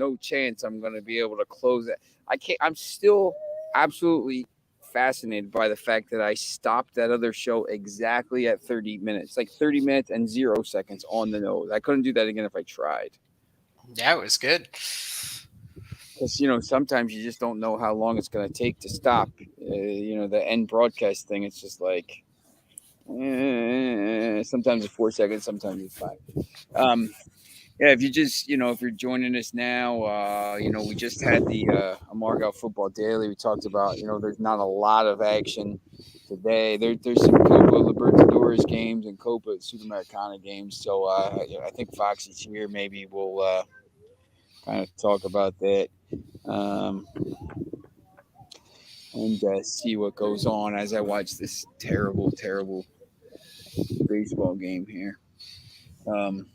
no chance I'm going to be able to close it. I can't. I'm still absolutely fascinated by the fact that I stopped that other show exactly at 30 minutes, like 30 minutes and 0 seconds on the nose. I couldn't do that again if I tried. Yeah, it was good. Because sometimes you just don't know how long it's going to take to stop. The end broadcast thing. It's just like sometimes it's 4 seconds, sometimes it's five. Um, yeah, if you just if you're joining us now, we just had the Amargau Football Daily. We talked about there's not a lot of action today. There's some Copa Libertadores games and Copa Sudamericana games. So I think Foxy's here. Maybe we'll kind of talk about that. Um, and see what goes on as I watch this terrible, terrible baseball game here. Um,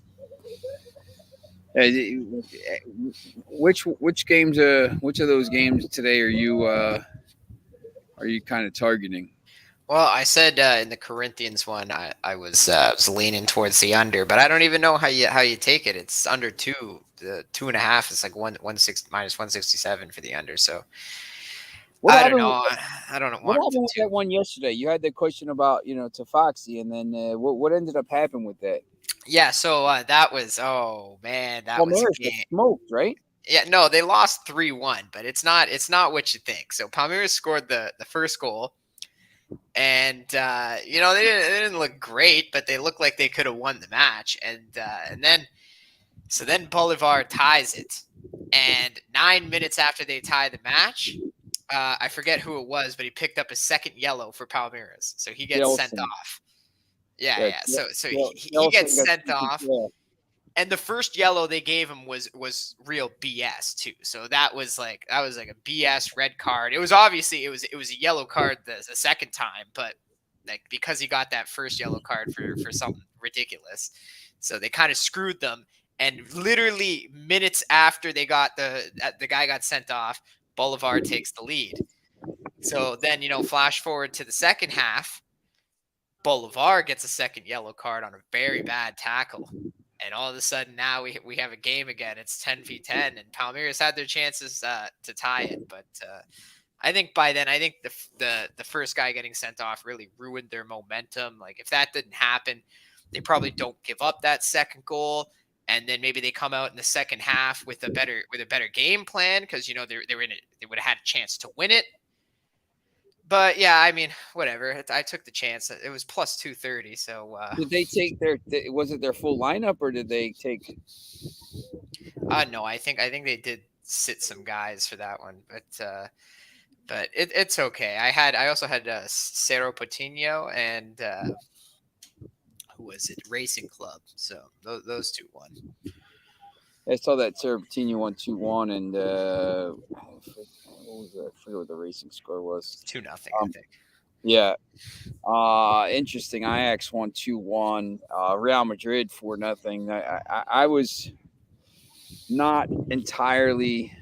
which games? Which of those games today are you kind of targeting? Well, I said in the Corinthians one, I was leaning towards the under, but I don't even know how you take it. It's under two, the 2.5. It's like one six minus 167 for the under. So What I don't happened? know. I don't What want happened with to. that one yesterday? You had the question about to Foxy, and then what ended up happening with that? Yeah. So that was oh man, that was a Palmeiras got game. smoked, right? Yeah, no, they lost 3-1, but it's not what you think. So Palmeiras scored the first goal, and they didn't look great, but they looked like they could have won the match. And then Bolivar ties it, and 9 minutes after they tie the match, I forget who it was, but he picked up a second yellow for Palmeiras, so he gets sent Nelson, off. Yeah, yeah, yeah. So he Nelson gets got sent off, yeah. and the first yellow they gave him was real BS too. So that was like a BS red card. It was obviously it was a yellow card the second time, but like because he got that first yellow card for something ridiculous, so they kind of screwed them. And literally minutes after the guy got sent off, Bolivar takes the lead. So then flash forward to the second half. Bolivar gets a second yellow card on a very bad tackle. And all of a sudden now we have a game again. It's 10v10, and Palmeiras had their chances to tie it, but I think by then the first guy getting sent off really ruined their momentum. Like if that didn't happen, they probably don't give up that second goal, and then maybe they come out in the second half with a better game plan because they were in it. They would have had a chance to win it. But yeah, I mean, whatever. I took the chance. It was plus 230. So Did they take was it their full lineup, or did they take? no, I think they did sit some guys for that one, but it's okay. I also had Cerro Patino and who was it? Racing Club. So those two won. I saw that Serpentina 1-2-1, and what was that? I forget what the racing score was. 2-0, I Um, think. yeah, interesting. Ajax 1-2-1. Real Madrid 4-0. I was not entirely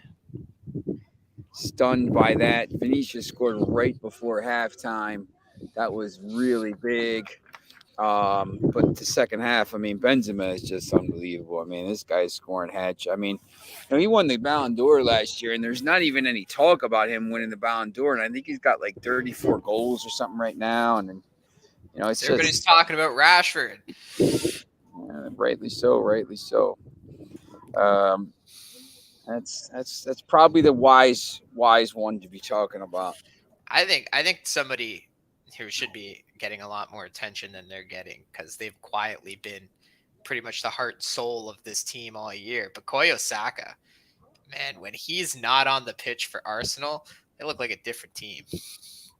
stunned by that. Vinicius scored right before halftime. That was really big. But the second half, I mean, Benzema is just unbelievable. I mean, this guy's scoring hatch. I mean, he won the Ballon d'Or last year, and there's not even any talk about him winning the Ballon d'Or. And I think he's got like 34 goals or something right now. And then, it's Everybody's just talking about Rashford. rightly so, rightly so. Um, that's probably the wise one to be talking about. I think somebody who should be getting a lot more attention than they're getting because they've quietly been pretty much the heart and soul of this team all year. But Koyo Saka, man, when he's not on the pitch for Arsenal, they look like a different team. It's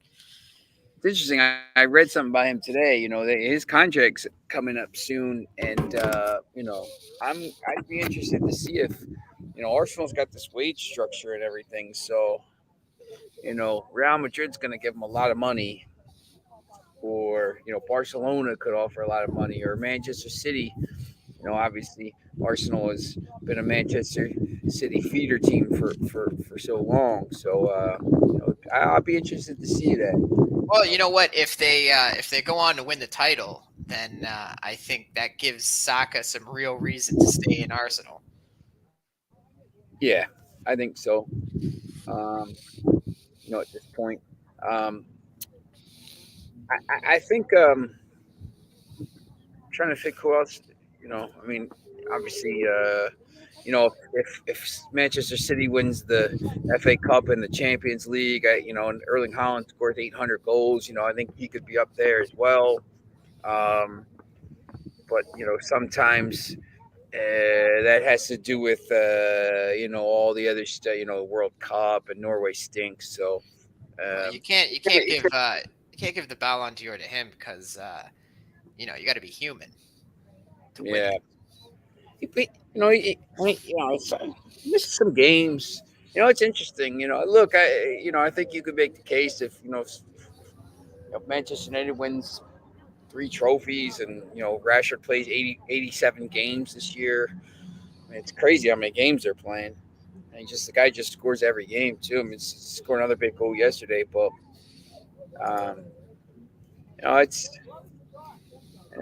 interesting. I read something about him today. His contract's coming up soon, and I'd be interested to see if Arsenal's got this wage structure and everything. So Real Madrid's going to give him a lot of money, or Barcelona could offer a lot of money, or Manchester City. Obviously Arsenal has been a Manchester City feeder team for so long. So I'll be interested to see that. Well, you know what? If they go on to win the title, then I think that gives Saka some real reason to stay in Arsenal. Yeah, I think so. Um, at this point, um, I think trying to think who else. I mean, obviously, if Manchester City wins the FA Cup and the Champions League, and Erling Haaland scores 800 goals, I think he could be up there as well. Um, but sometimes that has to do with all the other stuff, World Cup and Norway stinks. So Well, um, you can't give you can't give the Ballon d'Or to him because you got to be human to win yeah, it. it's, missed some games. It's interesting. Look, I think you could make the case if Manchester United wins three trophies and Rashford plays 87 games this year. I mean, it's crazy how many games they're playing. And the guy just scores every game too. I mean, scored another big goal yesterday, but um, it's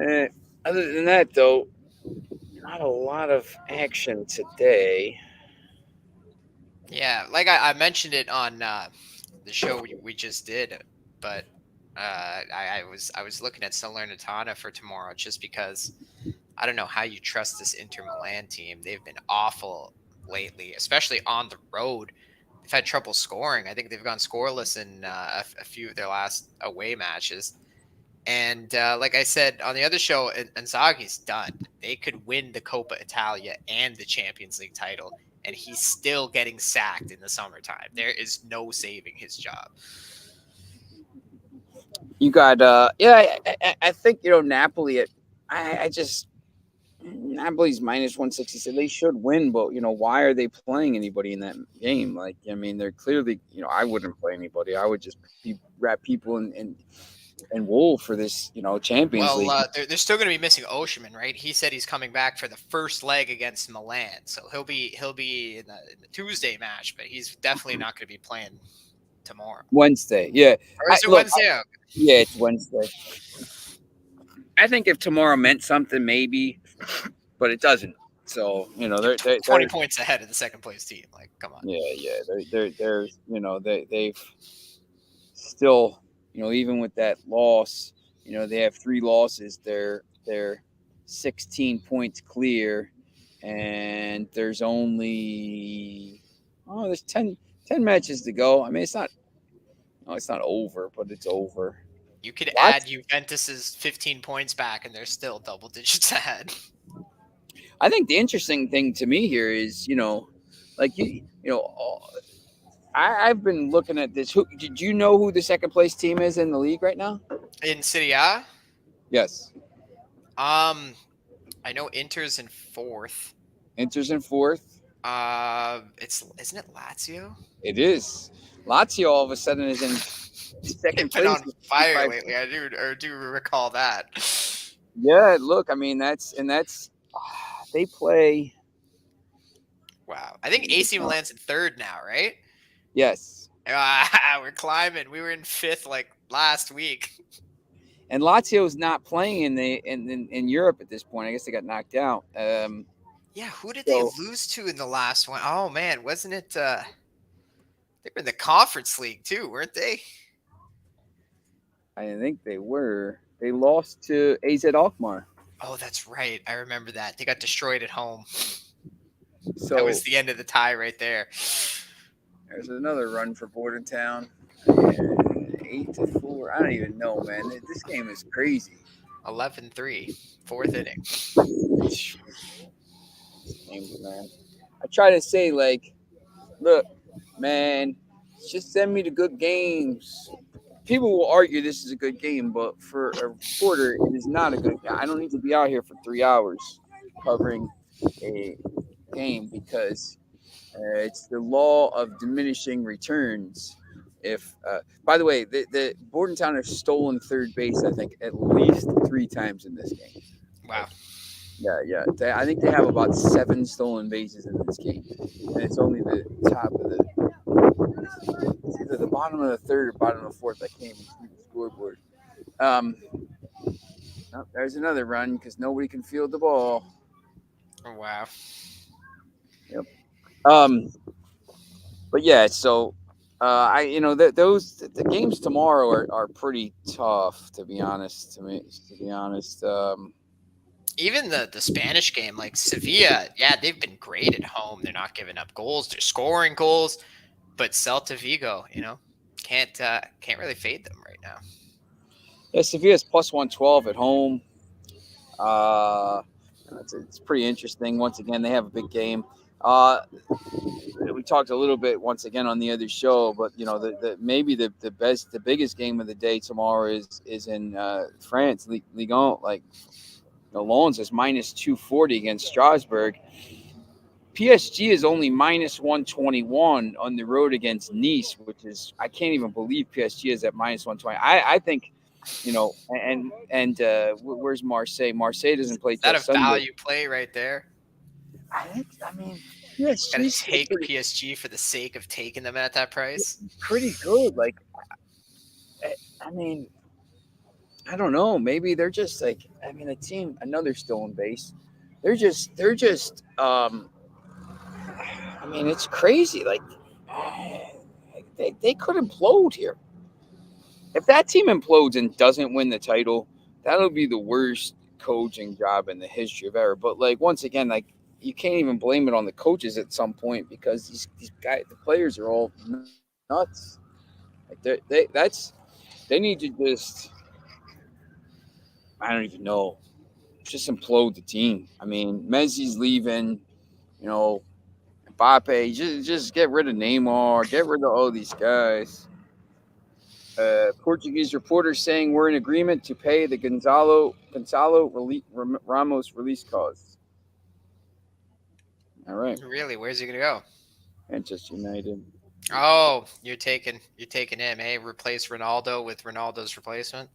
eh, other than that though, not a lot of action today. Yeah, like I mentioned it on the show we just did, but I was looking at Salernitana for tomorrow just because I don't know how you trust this Inter Milan team. They've been awful lately, especially on the road. They've had trouble scoring. I think they've gone scoreless in a few of their last away matches. And like I said on the other show, Inzaghi's done. They could win the Coppa Italia and the Champions League title, and he's still getting sacked in the summertime. There is no saving his job. You got yeah, I think Napoli. I just Napoli's minus 160. So they should win, but why are they playing anybody in that game? Like, I mean, they're clearly, I wouldn't play anybody. I would just wrap people in wool for this, Champions Well, League. they're still going to be missing Osimhen, right? He said he's coming back for the first leg against Milan, so he'll be in the Tuesday match, but he's definitely not going to be playing tomorrow. Wednesday, yeah. Or is it Look, Wednesday? Oh, yeah, it's Wednesday. I think if tomorrow meant something, maybe, but it doesn't. So you're they're 20 points ahead of the second place team. Like, come on. yeah, they're they've still, even with that loss, they have three losses. They're 16 points clear, and there's 10 matches to go. I mean, it's not no, it's not over, but it's over. You could add Lots. Juventus's 15 points back, and they're still double digits ahead. I think the interesting thing to me here is, like I've been looking at this. Did you know who the second place team is in the league right now? In Serie A, Yes, um, I know Inter's in fourth. Inter's in fourth. It's isn't it Lazio? It is. Lazio all of a sudden is in They've second been place on with fire 55. lately. I do recall that. Yeah, look, I mean that's they play. Wow, I think AC Milan's in third now, right? Yes, We're climbing. We were in fifth like last week. and Lazio's not playing in Europe at this point. I guess they got knocked out. Yeah, who did they So lose to in the last one? Oh man, wasn't it? They were in the Conference League too, weren't they? I think they were. They lost to AZ Alkmaar. Oh, that's right. I remember that. They got destroyed at home. That was So the end of the tie right there. there's another run for Bordentown. And 8-4. I don't even know, man. This game is crazy. 11-3, fourth inning. Games, man. I try to say like, look, man, just send me the good games. People will argue this is a good game, but for a reporter, it is not a good. I don't need to be out here for 3 hours covering a game because it's the law of diminishing returns. If, by the way, the Bordentown has stolen third base, I think, at least 3 times in this game. Wow. Yeah. I think they have about 7 stolen bases in this game, and it's only the top of the. It's either the bottom of the third or bottom of the fourth. I can't even see the scoreboard. Um, oh, there's another run because nobody can field the ball. Oh, wow. Yep. Um, but yeah, so I those the games tomorrow are pretty tough to be honest. To be honest, Even the Spanish game, like Sevilla, yeah, they've been great at home. They're not giving up goals. They're scoring goals. But Celta Vigo, can't really fade them right now. yeah, Sevilla's plus 112 at home. Uh, it's pretty interesting. Once again, they have a big game. Uh, we talked a little bit once again on the other show, but the maybe the biggest game of the day tomorrow is in France, Ligue 1. Like Lens is minus 240 against Strasbourg. PSG is only minus 121 on the road against Nice, which is I can't even believe PSG is at minus 120. I think where's Marseille? Marseille Is doesn't play till that a Sunday. value play right there? I mean, Got to PSG's still take PSG for the sake of taking them at that price. pretty good. Like, I mean, I don't know. Maybe they're just like, I mean, a team, another stolen base. They're just. I mean, it's crazy. Like, they could implode here. If that team implodes and doesn't win the title, that'll be the worst coaching job in the history of ever. But like once again, like you can't even blame it on the coaches at some point because these guys, the players are all nuts. Like they need to just I don't even know, just implode the team. I mean, Messi's leaving, you know, Mbappe, just get rid of Neymar, get rid of all these guys. Portuguese reporter saying we're in agreement to pay the Ramos release costs. All right, Really, where's he gonna go? Manchester United. Oh, you're taking him, eh? Replace Ronaldo with Ronaldo's replacement.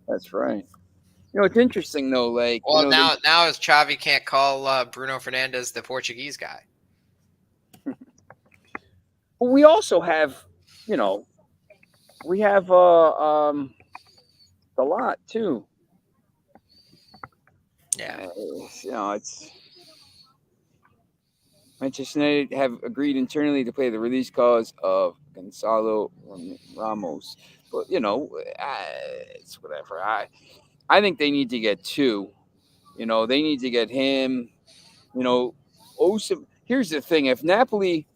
That's right. It's interesting though. Like, Well, now as Xavi can't call Bruno Fernandes the Portuguese guy. we also have, you know, we have a lot too. Yeah, It's Manchester United have agreed internally to pay the release costs of Gonzalo Ramos, but it's whatever. I think they need to get two. They need to get him. You know, Here's the thing: if Napoli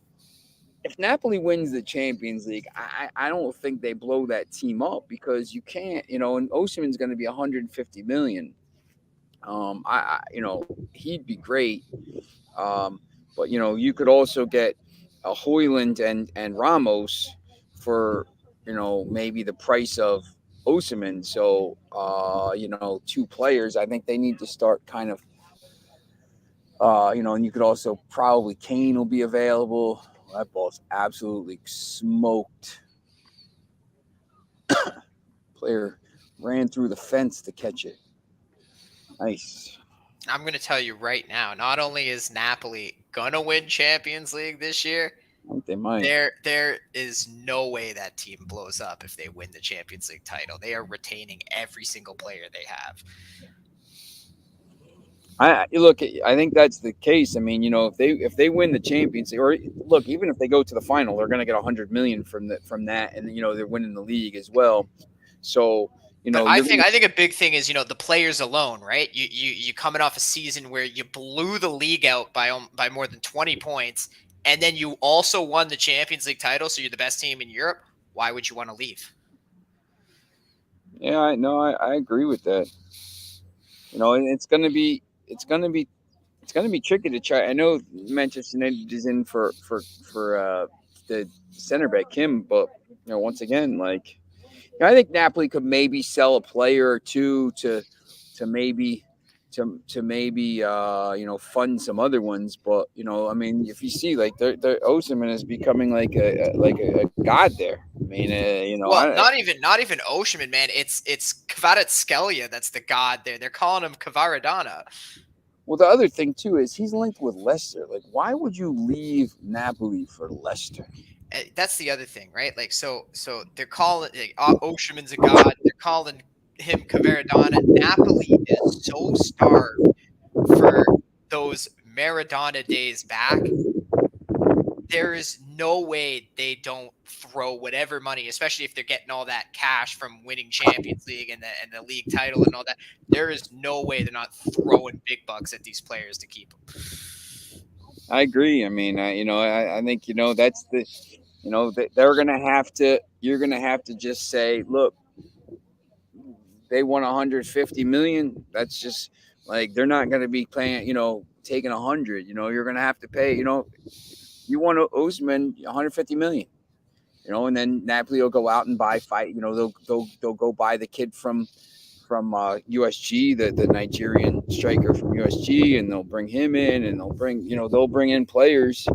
wins the Champions League, I don't think they blow that team up because you can't. And Osimhen's going to be 150 million. He'd be great. But you could also get a Hoyland and Ramos for maybe the price of Osimhen. So two players. I think they need to start kind of and you could also probably Kane will be available. That ball's absolutely smoked. Player ran through the fence to catch it. Nice. I'm gonna tell you right now. Not only is Napoli gonna win Champions League this year, I think they might. there is no way that team blows up if they win the Champions League title. They are retaining every single player they have. I look. I think that's the case. I mean, if they win the Champions League, or look, even if they go to the final, they're going to get 100 million from that, and they're winning the league as well. So But I you're think going I think a big thing is the players alone, right? You coming off a season where you blew the league out by more than 20 points, and then you also won the Champions League title, so you're the best team in Europe. Why would you want to leave? yeah, I know. I agree with that. And it's gonna be tricky to try. I know Manchester United is in for the center back Kim, but once again, like I think Napoli could maybe sell a player or two to maybe to maybe fund some other ones. But I mean, if you see like their Osimhen is becoming like a god there. I mean, Well, not even Oshman, man. It's Kvaratskhelia that's the god there. They're calling him Kvaradona. well, the other thing too is he's linked with Leicester. Like, why would you leave Napoli for Leicester? That's the other thing, right? Like, so they're calling Oshman's a god. They're calling him Kvaradona. Napoli is so starved for those Maradona days back there is no way they don't throw whatever money, especially if they're getting all that cash from winning Champions League and the league title and all that. There is no way they're not throwing big bucks at these players to keep them. I agree. I mean, I think that's the, they're gonna have to. You're gonna have to just say, look, they won 150 million. That's just like they're not gonna be playing. Taking 100. You're gonna have to pay. You want Usman 150 million. And then Napoli will go out and buy fight. They'll go buy the kid from USG, the Nigerian striker from USG, and they'll bring him in, and they'll bring in players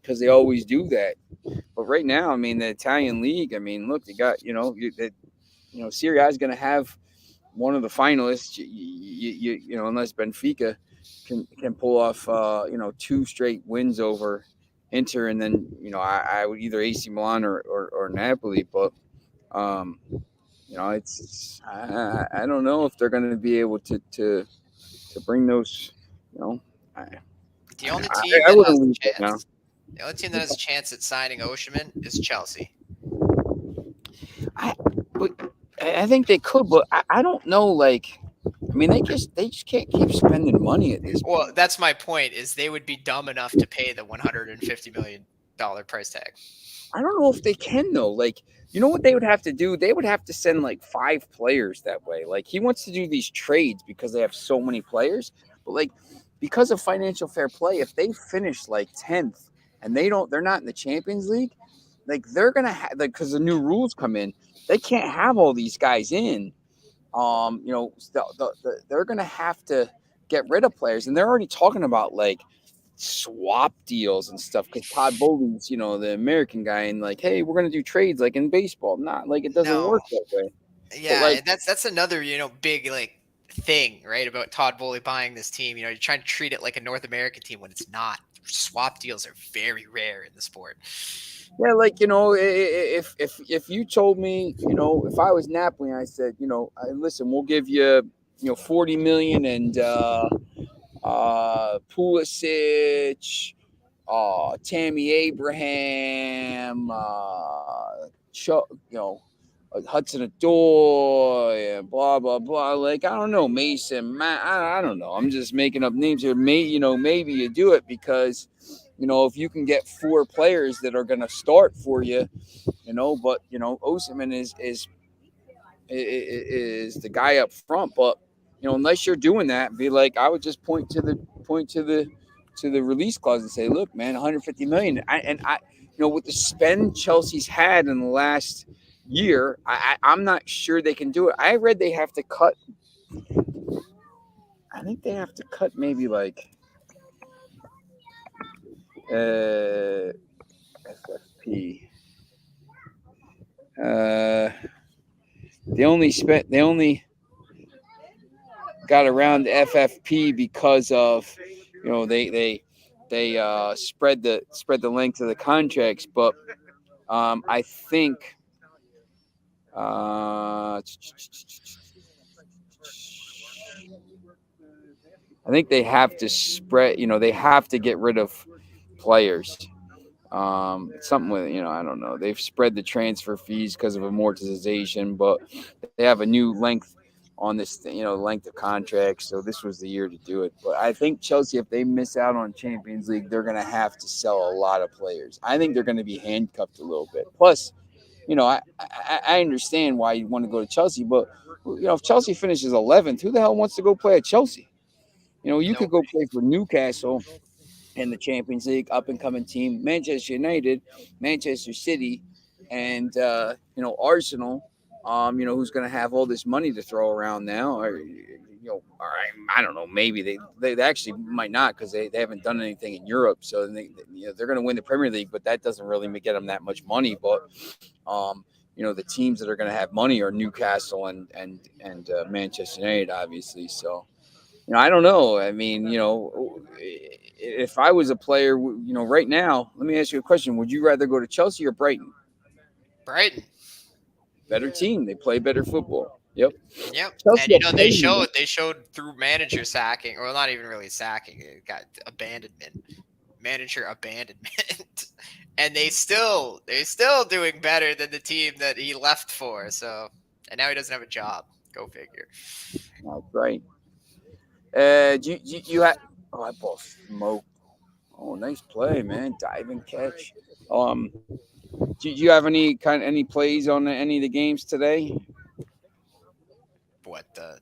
because they always do that. But right now, I mean, the Italian league, I mean, look, they got Serie A is going to have one of the finalists. Unless Benfica can pull off two straight wins over Inter, and then I would either AC Milan or Napoli, but um, I don't know if they're going to be able to bring those. You know, I The only team I that has wouldn't a leave it now. chance, the only team that has a chance at signing Osimhen is Chelsea. I but I think they could, but I don't know. Like, I mean, they just can't keep spending money at this Well, point. that's my point. Is they would be dumb enough to pay the $150 million price tag. I don't know if they can though. Like, what they would have to do? They would have to send like 5 players that way. Like, he wants to do these trades because they have so many players, but like because of financial fair play, if they finish like 10th and they're not in the Champions League, like they're gonna have like because the new rules come in, they can't have all these guys in. They're gonna have to get rid of players, and they're already talking about like swap deals and stuff because Todd Bowley's, the American guy, and like, hey, we're gonna do trades like in baseball. Not like it doesn't No, work that way. But yeah, like, and that's another big thing, right, about Todd Bowley buying this team. You're trying to treat it like a North American team when it's not. Swap deals are very rare in the sport. yeah, like if you told me, if I was Napoli, and I said, listen, we'll give you, 40 million and Pulisic, Tammy Abraham, Hudson Adoy, and blah blah blah. Like, I don't know, Mason. I don't know. I'm just making up names here. Maybe you do it because if you can get 4 players that are going to start for you, but Osimhen is the guy up front. But unless you're doing that, be like, I would just point to the release clause and say, look, man, 150 million. With the spend Chelsea's had in the last year, I'm not sure they can do it. I read they have to cut. I think they have to cut maybe like FFP. They only got around FFP because of they spread the length of the contracts, but I think uh, I think they have to spread. They have to get rid of players. Something with I don't know. They've spread the transfer fees because of amortization, but they have a new length on this, length of contracts. So this was the year to do it. But I think Chelsea, if they miss out on Champions League, they're going to have to sell a lot of players. I think they're going to be handcuffed a little bit. Plus, I understand why you want to go to Chelsea, but if Chelsea finishes 11th, who the hell wants to go play at Chelsea? You could go Nobody. play for Newcastle in the Champions League, up and coming team, Manchester United, Manchester City, and Arsenal. Who's going to have all this money to throw around now? Or I don't know. Maybe they actually might not because they haven't done anything in Europe. So they're going to win the Premier League, but that doesn't really get them that much money. But the teams that are going to have money are Newcastle and Manchester United, obviously. So I don't know. I mean, if I was a player, right now, let me ask you a question: would you rather go to Chelsea or Brighton? Brighton. Better team. They play better football. Yep. Yep. Chelsea And will they pay you. showed through manager sacking, or not even really sacking, it got abandonment. Manager abandonment. and they're still doing better than the team that he left for. So, and now he doesn't have a job. Go figure. That's right. You had. Oh, that ball smoked. Oh, nice play, man. Diving catch. Um, do you have any plays on any of the games today? What the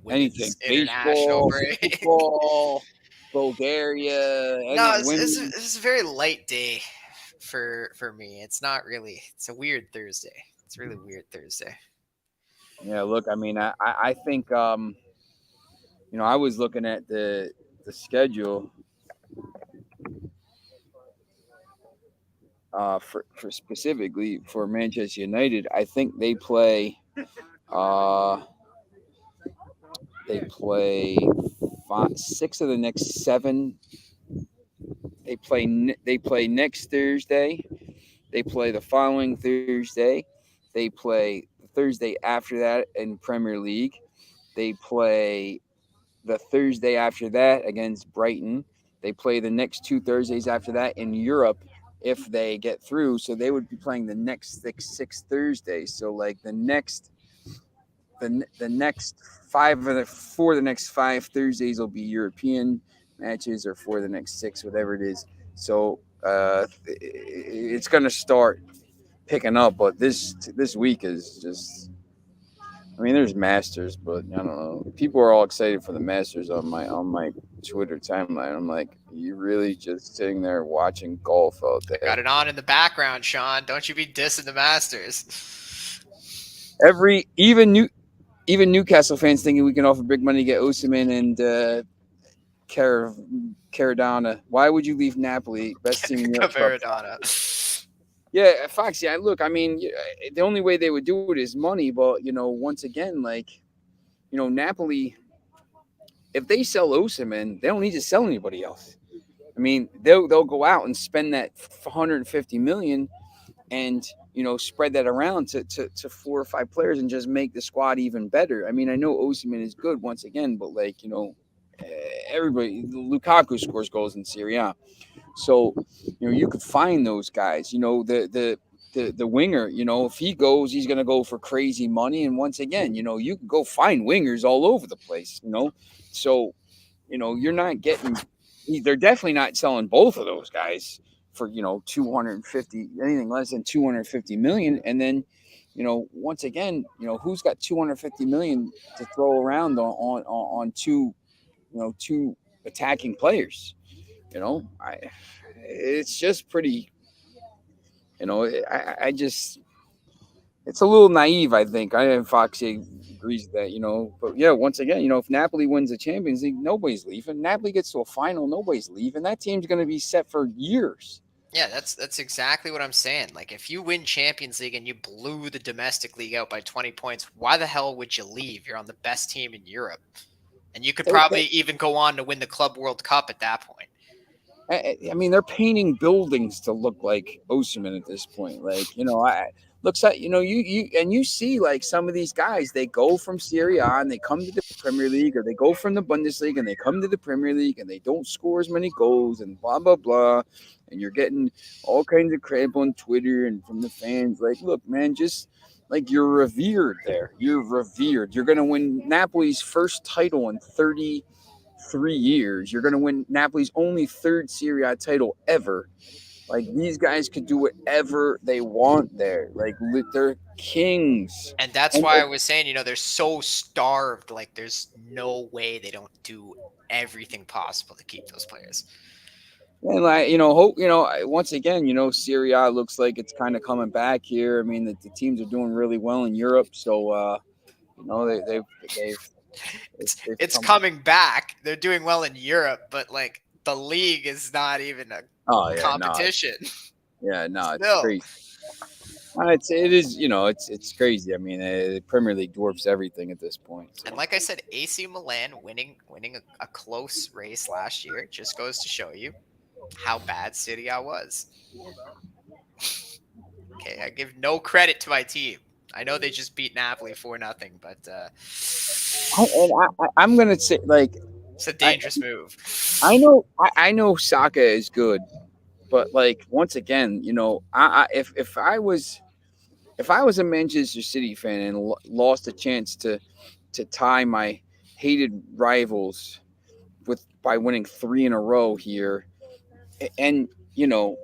Anything? women's international Baseball, break? football, Bulgaria, No, any it's women? it's a very light day for me. It's not really. It's a weird Thursday. It's a really weird Thursday. Yeah, look, I mean, I think I was looking at the schedule for specifically for Manchester United. I think uh they play 6 of the next 7. They play next Thursday. They play the following Thursday. They play the Thursday after that in Premier League. They play the Thursday after that against Brighton. They play the next 2 Thursdays after that in Europe if they get through. So they would be playing the next six Thursdays. So like the next for the next 5 Thursdays will be European matches, or for the next 6, whatever it is. So it's gonna start picking up, but this week is just. I mean, there's Masters, but I don't know. People are all excited for the Masters on my Twitter timeline. I'm like, you really just sitting there watching golf out I there? got it on in the background, Sean. Don't you be dissing the Masters. Every even Newcastle fans thinking we can offer big money to get Osimhen and Car- Caradonna. Why would you leave Napoli, best team in Europe? For Cavaradonna. Yeah, Foxy. Look. I mean, the only way they would do it is money. But once again, like Napoli, if they sell Osimhen, they don't need to sell anybody else. I mean, they'll go out and spend that 150 million and spread that around to 4 or 5 players and just make the squad even better. I mean, I know Osimhen is good once again, but like everybody, Lukaku scores goals in Serie A, so you could find those guys. The winger, if he goes, he's gonna go for crazy money. And once again, you can go find wingers all over the place. So you're not getting. They're definitely not selling both of those guys for 250, anything less than 250 million. And then once again, who's got 250 million to throw around on two attacking players? I it's just pretty. I just it's a little naive. I think I and Foxy agrees with that. But yeah, once again, if Napoli wins the Champions League, nobody's leaving. Napoli gets to a final, nobody's leaving. That team's going to be set for years. Yeah, that's exactly what I'm saying. Like, if you win Champions League and you blew the domestic league out by 20 points, why the hell would you leave? You're on the best team in Europe, and you could They, probably even go on to win the Club World Cup at that point. I mean, they're painting buildings to look like Osimhen at this point. Like, looks like you see like some of these guys, they go from Serie A and they come to the Premier League, or they go from the Bundesliga and they come to the Premier League and they don't score as many goals and blah blah blah. And you're getting all kinds of crap on Twitter and from the fans. Like, look, man, just like you're revered there. You're revered. You're gonna win Napoli's first title in 33 years. You're going to win Napoli's only third Serie A title ever. Like, these guys could do whatever they want there. Like, they're kings. And that's And why I was saying, they're so starved. Like, there's no way they don't do everything possible to keep those players. like hope once again Serie A looks like it's kind of coming back here. I mean the teams are doing really well in Europe, so they've they've It's come. coming back. They're doing well in Europe, but like the league is not even a Oh yeah, no, competition. no, it's Still. crazy. It's crazy. I mean, the Premier League dwarfs everything at this point. So. And like I said, AC Milan winning a close race last year just goes to show you how bad City I was. Okay, I give no credit to my team. I know they just beat Napoli 4-0, but I'm gonna say like it's a dangerous move. I know Saka is good, But like once again, if I was a Manchester City fan and lost a chance to tie my hated rivals with by winning three in a row here, and you know,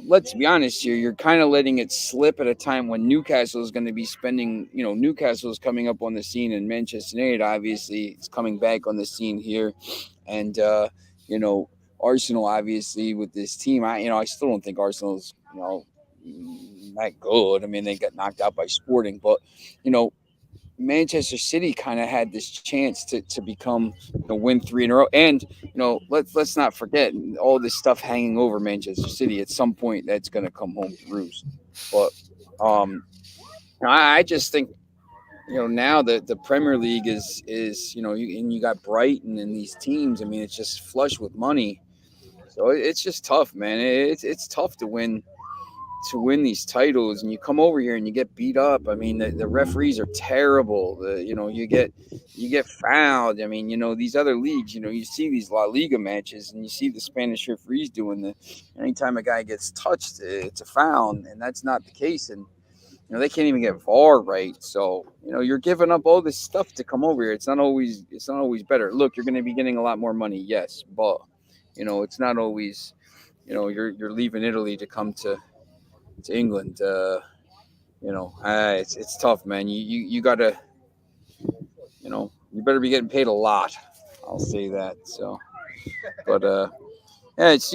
let's be honest here, you're kind of letting it slip at a time when Newcastle is going to be spending, Newcastle is coming up on the scene, and Manchester United obviously is coming back on the scene here, and you know, Arsenal obviously with this team, I still don't think Arsenal's that good. I mean, they got knocked out by Sporting, but you know, Manchester City kind of had this chance to become, win three in a row, and let's not forget all this stuff hanging over Manchester City. At some point, that's going to come home to roost. But I just think now that the Premier League is and you got Brighton and these teams. I mean, it's just flush with money, so it's just tough, man. It's tough to win these titles, and you come over here and you get beat up. I mean, the referees are terrible. You get fouled. I mean, these other leagues, you see these La Liga matches and you see the Spanish referees doing the anytime a guy gets touched, it's a foul, and that's not the case. And they can't even get VAR right. So you're giving up all this stuff to come over here. It's not always better. Look, you're going to be getting a lot more money, yes, but it's not always. You're leaving Italy to come to England. It's tough, man. You gotta, you better be getting paid a lot. I'll say that. So, but yeah, it's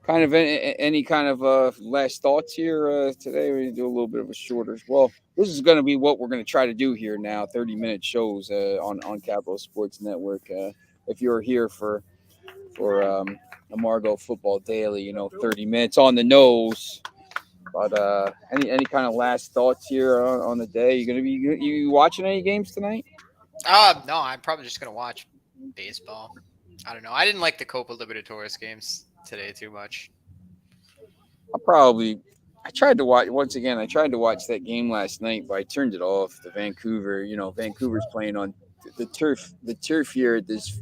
kind of any kind of last thoughts here today. We do a little bit of a shorter. Well, this is going to be what we're going to try to do here now. 30-minute shows on Capital Sports Network. If you're here for Amargo Football Daily, 30 minutes on the nose. But any kind of last thoughts here on the day? You gonna be you watching any games tonight? No, I'm probably just gonna watch baseball. I don't know. I didn't like the Copa Libertadores games today too much. I probably I tried to watch once again. I tried to watch that game last night, but I turned it off. The Vancouver, Vancouver's playing on the turf. The turf here at this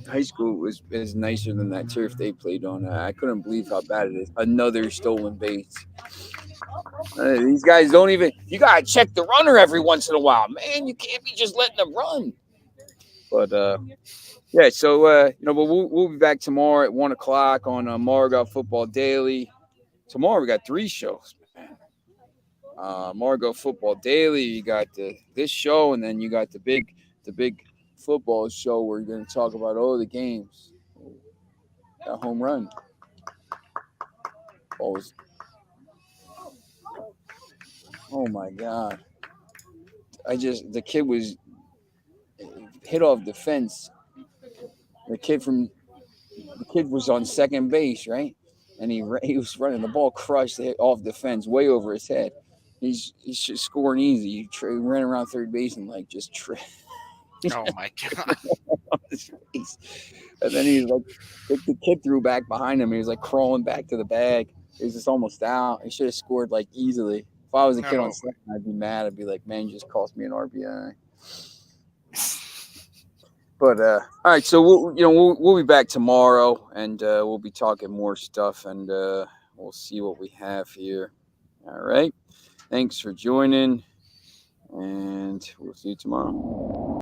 high school was is nicer than that turf they played on. I couldn't believe how bad it is. Another stolen base. These guys don't even. You gotta check the runner every once in a while, man. You can't be just letting them run. But yeah, so but we'll be back tomorrow at 1 o'clock on Margot Football Daily. Tomorrow we got three shows, man. Margot Football Daily. You got this show, and then you got the big football show where you're going to talk about all the games. That home run. Always. Oh my God! The kid was hit off the fence. The kid was on second base, right? And he was running. The ball crushed off the fence, way over his head. He's just scoring easy. He ran around third base and like just Oh my god! on his face. And then he's like, the kid threw back behind him. He was like crawling back to the bag. He was just almost out. He should have scored like easily. If I was a kid on Oh second, I'd be mad. I'd be like, man, you just cost me an RBI. But all right, so we'll be back tomorrow, and we'll be talking more stuff, and we'll see what we have here. All right, thanks for joining, and we'll see you tomorrow.